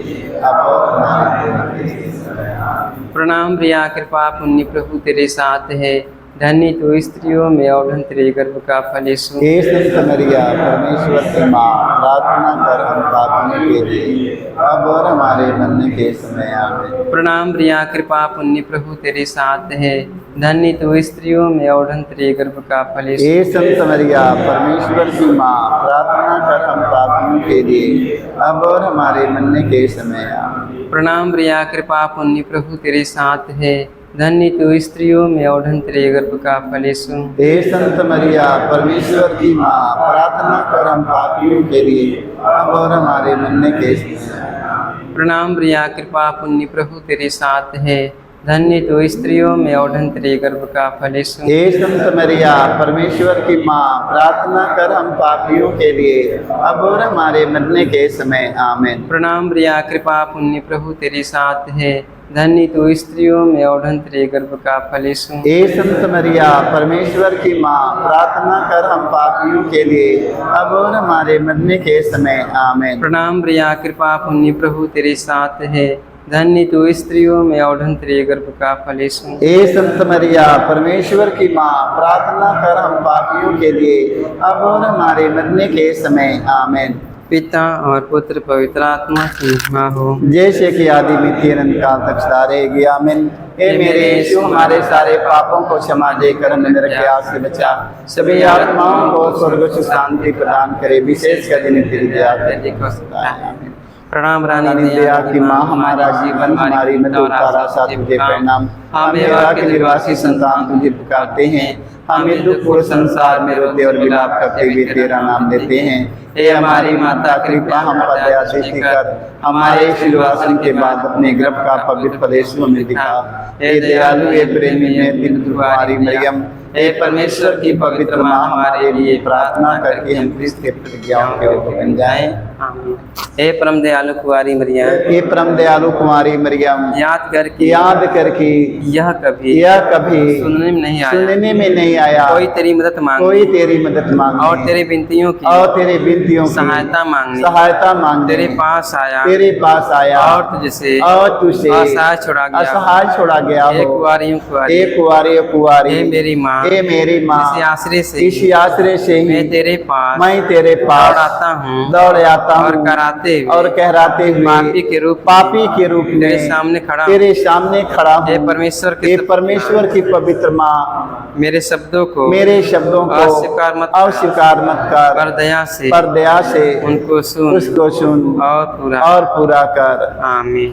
अब और हमारे मरने के समय। आमीन। प्रणाम प्रिया, कृपा पुण्य प्रभु तेरे साथ है, धन्य तू स्त्रियों में और धन्य तेरे गर्भ का फल यीशु। हे संत मरिया, परमेश्वर की माँ, प्रार्थना कर हम पापियों के लिए अब और हमारे मरने के समय। आमीन। प्रणाम प्रिया, कृपा पुण्य प्रभु तेरे साथ है, धन्य तू स्त्रियों में और धन्य तेरे गर्भ का फल यीशु। हे संत मरिया, परमेश्वर की माँ, प्रार्थना कर हम पापियों के लिए अब और हमारे मरने के समय। आमीन। प्रणाम प्रिया, कृपा पुण्य प्रभु तेरे साथ है, धन्य तू स्त्रियों में और धन्य तेरे गर्भ का फल यीशु। हे संत मरिया, परमेश्वर की माँ, प्रार्थना कर हम पापियों के लिए अब और हमारे मरने के समय। प्रणाम प्रिया, कृपा पुण्य प्रभु तेरे साथ है, धन्य तू स्त्रियों में और धन्य तेरे गर्भ का फल यीशु। हे संत मरिया, परमेश्वर की माँ, प्रार्थना कर हम पापियों के लिए अब और हमारे मरने के समय। आमीन। प्रणाम प्रिया, कृपा पुण्य प्रभु तेरे साथ है, धन्य तू स्त्रियों में और धन्य तेरे गर्भ का फल यीशु। हे संत मरिया, परमेश्वर की माँ, प्रार्थना कर हम पापियों के लिए अब और हमारे मरने के समय। आमीन। प्रणाम प्रिया, कृपा पुण्य प्रभु तेरे साथ है, धन्य तू स्त्रियों में और धन्य तेरे गर्भ का फल यीशु। हे संत मरिया, परमेश्वर की माँ, प्रार्थना कर हम पापियों के लिए अब और हमारे मरने के समय। आमीन। पिता और पुत्र पवित्र आत्मा की महिमा हो, जैसे कि आदि में थी अनंत काल तक सदा रहेगी। आमीन। हे मेरे यीशु, हमारे सारे पापों को क्षमा देकर हमें नरक के आग से बचा, सभी आत्माओं को स्वर्ग से शांति प्रदान करे, विशेषकर जिन्हें तेरी दया को सदा है। आमीन। प्रणाम रानी रानी दया की माँ, हमारा जीवन, हमारी मदद का रास्ता तुझे प्रणाम। हम मेरा के निवासी संतान तुझे पुकारते हैं, हमें दुख पूर्ण संसार में रोते और विलाप करते हुए तेरा नाम लेते हैं। हे हमारी माता, कृपा हम पर दया दृष्टि कर, हमारे सिलवासन के बाद अपने गर्भ का पवित्र प्रदेश में दिखा। हे दयालु, हे प्रेमी, हे बिंदु कुमारी मरियम, हे परमेश्वर की पवित्र माँ, हमारे लिए प्रार्थना करके हम क्रिस्त के प्रतिज्ञाओं के योग्य बन जाएं। आमीन। हे परम दयालु कुंवारी मरियम, हे परम दयालु कुमारी मरियम, याद करके यह कभी सुनने में नहीं आया, सुनने में नहीं आया, कोई तेरी मदद मांगे, कोई तेरी मदद मांगे और तेरे विनतियों की सहायता मांगे, तेरे पास आया और तुझसे असहाय छोड़ा गया हो। हे कुंवारी, हे मेरी माँ, इसी आश्रय से ही मैं तेरे पास दौड़ आता हूँ और कहराते हुए पापी के रूप में तेरे सामने खड़ा हूँ। हे परमेश्वर की पवित्र माँ, मेरे शब्दों को अस्वीकार मत कर, पर दया से उनको सुन और और पूरा कर। आमीन।